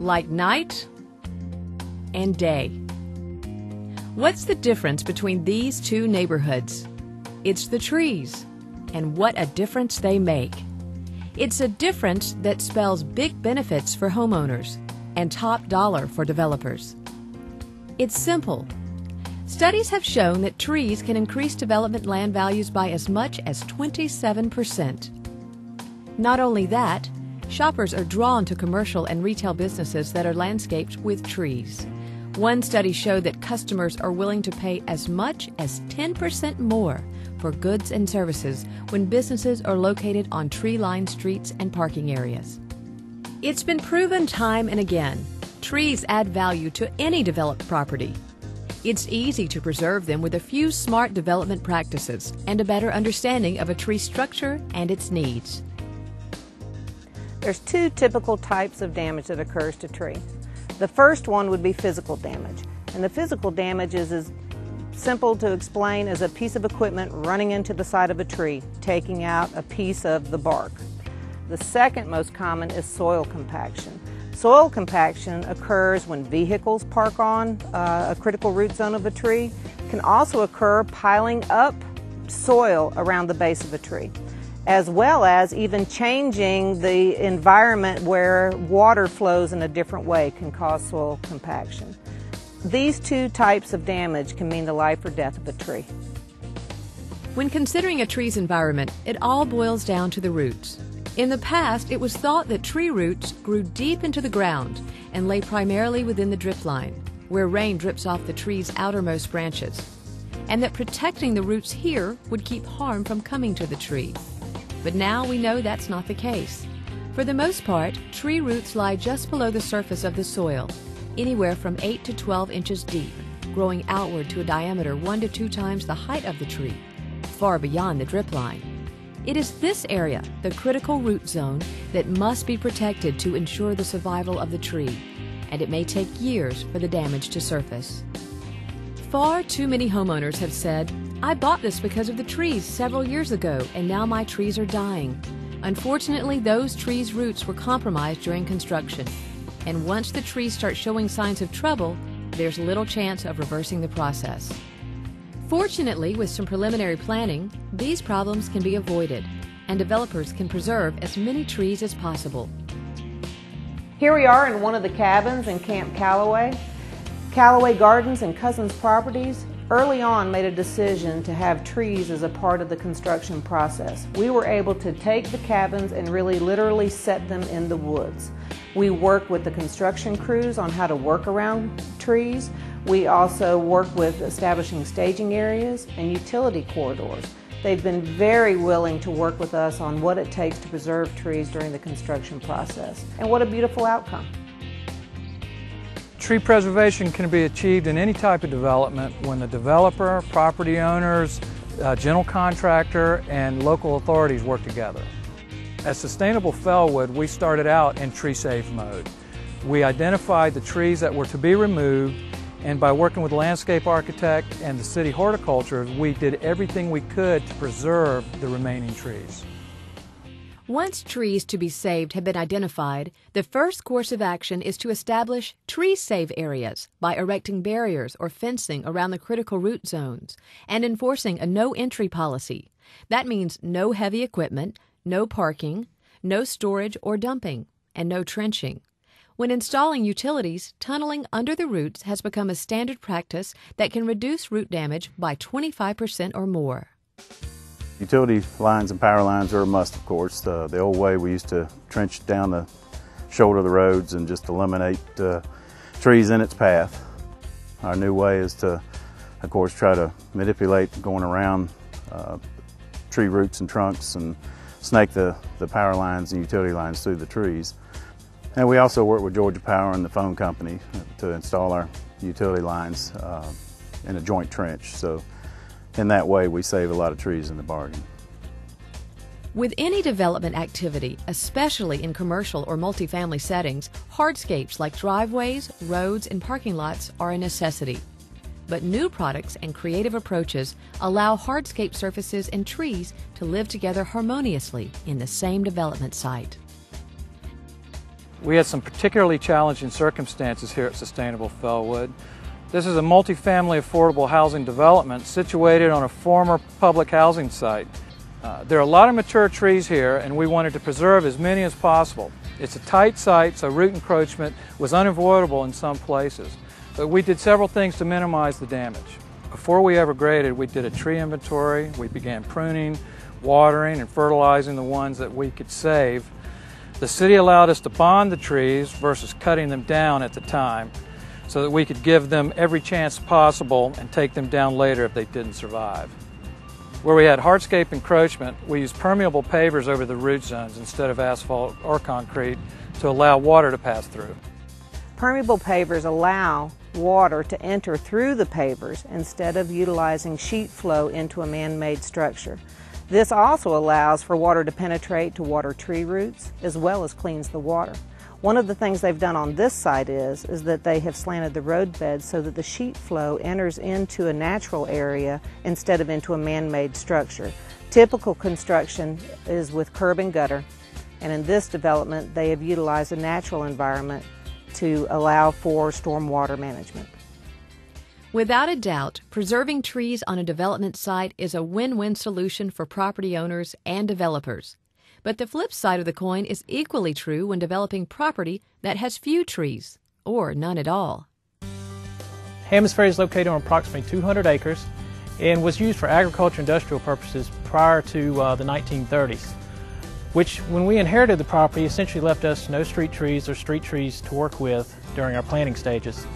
like night and day. What's the difference between these two neighborhoods? It's the trees, and what a difference they make. It's a difference that spells big benefits for homeowners and top dollar for developers. It's simple. Studies have shown that trees can increase development land values by as much as 27%. Not only that, shoppers are drawn to commercial and retail businesses that are landscaped with trees. One study showed that customers are willing to pay as much as 10% more for goods and services when businesses are located on tree-lined streets and parking areas. It's been proven time and again, trees add value to any developed property. It's easy to preserve them with a few smart development practices and a better understanding of a tree structure and its needs. There's two typical types of damage that occurs to trees. The first one would be physical damage, and the physical damage is as simple to explain as a piece of equipment running into the side of a tree, taking out a piece of the bark. The second most common is soil compaction. Soil compaction occurs when vehicles park on a critical root zone of a tree. It can also occur piling up soil around the base of a tree, as well as even changing the environment where water flows in a different way can cause soil compaction. These two types of damage can mean the life or death of a tree. When considering a tree's environment, it all boils down to the roots. In the past, it was thought that tree roots grew deep into the ground and lay primarily within the drip line, where rain drips off the tree's outermost branches, and that protecting the roots here would keep harm from coming to the tree. But now we know that's not the case. For the most part, tree roots lie just below the surface of the soil, anywhere from 8 to 12 inches deep, growing outward to a diameter 1 to 2 times the height of the tree, far beyond the drip line. It is this area, the critical root zone, that must be protected to ensure the survival of the tree, and it may take years for the damage to surface. Far too many homeowners have said, "I bought this because of the trees several years ago, and now my trees are dying." Unfortunately, those trees' roots were compromised during construction, and once the trees start showing signs of trouble, there's little chance of reversing the process. Fortunately, with some preliminary planning, these problems can be avoided, and developers can preserve as many trees as possible. Here we are in one of the cabins in Camp Callaway. Callaway Gardens and Cousins Properties early on made a decision to have trees as a part of the construction process. We were able to take the cabins and really literally set them in the woods. We work with the construction crews on how to work around trees. We also work with establishing staging areas and utility corridors. They've been very willing to work with us on what it takes to preserve trees during the construction process. And what a beautiful outcome. Tree preservation can be achieved in any type of development when the developer, property owners, general contractor, and local authorities work together. At Sustainable Fellwood, we started out in tree safe mode. We identified the trees that were to be removed, and by working with the landscape architect and the city horticulture, we did everything we could to preserve the remaining trees. Once trees to be saved have been identified, the first course of action is to establish tree-save areas by erecting barriers or fencing around the critical root zones and enforcing a no-entry policy. That means no heavy equipment, no parking, no storage or dumping, and no trenching. When installing utilities, tunneling under the roots has become a standard practice that can reduce root damage by 25% or more. Utility lines and power lines are a must, of course. The old way we used to trench down the shoulder of the roads and just eliminate trees in its path. Our new way is to, of course, try to manipulate going around tree roots and trunks and snake the power lines and utility lines through the trees. And we also work with Georgia Power and the phone company to install our utility lines in a joint trench. So in that way, we save a lot of trees in the bargain. With any development activity, especially in commercial or multifamily settings, hardscapes like driveways, roads, and parking lots are a necessity. But new products and creative approaches allow hardscape surfaces and trees to live together harmoniously in the same development site. We had some particularly challenging circumstances here at Sustainable Felwood. This is a multifamily affordable housing development situated on a former public housing site. There are a lot of mature trees here, and we wanted to preserve as many as possible. It's a tight site, so root encroachment was unavoidable in some places. But we did several things to minimize the damage. Before we ever graded, we did a tree inventory. We began pruning, watering, and fertilizing the ones that we could save. The city allowed us to bond the trees versus cutting them down at the time, so that we could give them every chance possible and take them down later if they didn't survive. Where we had hardscape encroachment, we used permeable pavers over the root zones instead of asphalt or concrete to allow water to pass through. Permeable pavers allow water to enter through the pavers instead of utilizing sheet flow into a man-made structure. This also allows for water to penetrate to water tree roots as well as cleans the water. One of the things they've done on this site is that they have slanted the road bed so that the sheet flow enters into a natural area instead of into a man-made structure. Typical construction is with curb and gutter, and in this development they have utilized a natural environment to allow for stormwater management. Without a doubt, preserving trees on a development site is a win-win solution for property owners and developers. But the flip side of the coin is equally true when developing property that has few trees, or none at all. Hammons Ferry is located on approximately 200 acres and was used for agriculture and industrial purposes prior to the 1930s, which, when we inherited the property, essentially left us no street trees or street trees to work with during our planting stages.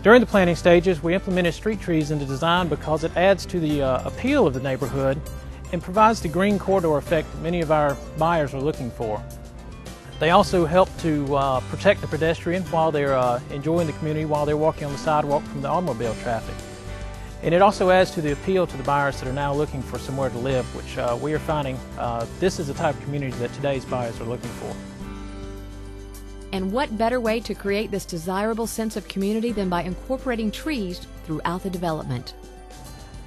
During the planting stages, we implemented street trees in the design because it adds to the appeal of the neighborhood and provides the green corridor effect that many of our buyers are looking for. They also help to protect the pedestrian while they're enjoying the community, while they're walking on the sidewalk from the automobile traffic. And it also adds to the appeal to the buyers that are now looking for somewhere to live, which we are finding this is the type of community that today's buyers are looking for. And what better way to create this desirable sense of community than by incorporating trees throughout the development?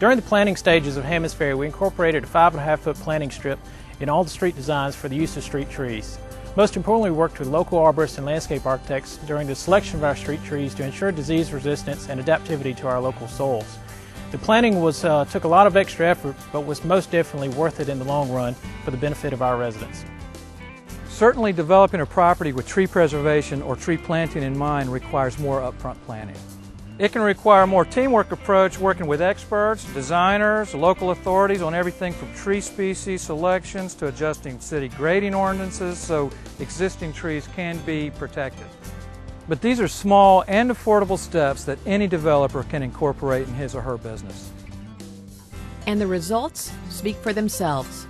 During the planning stages of Hammons Ferry, we incorporated a 5.5-foot planting strip in all the street designs for the use of street trees. Most importantly, we worked with local arborists and landscape architects during the selection of our street trees to ensure disease resistance and adaptivity to our local soils. The planting took a lot of extra effort, but was most definitely worth it in the long run for the benefit of our residents. Certainly, developing a property with tree preservation or tree planting in mind requires more upfront planning. It can require a more teamwork approach, working with experts, designers, local authorities on everything from tree species selections to adjusting city grading ordinances so existing trees can be protected. But these are small and affordable steps that any developer can incorporate in his or her business. And the results speak for themselves.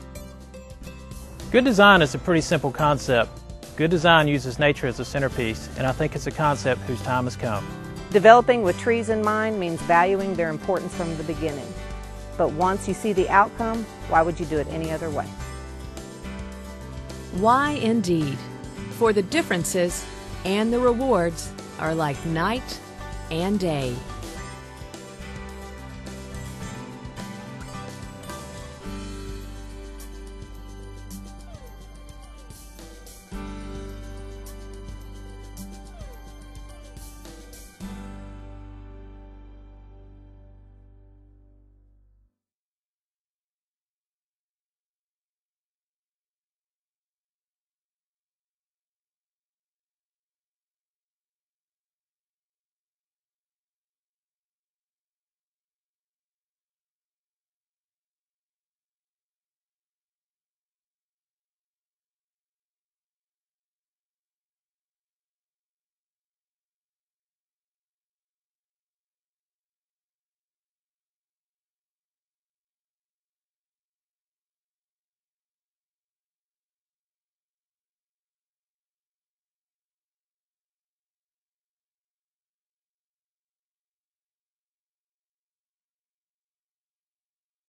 Good design is a pretty simple concept. Good design uses nature as a centerpiece, and I think it's a concept whose time has come. Developing with trees in mind means valuing their importance from the beginning. But once you see the outcome, why would you do it any other way? Why indeed? For the differences and the rewards are like night and day.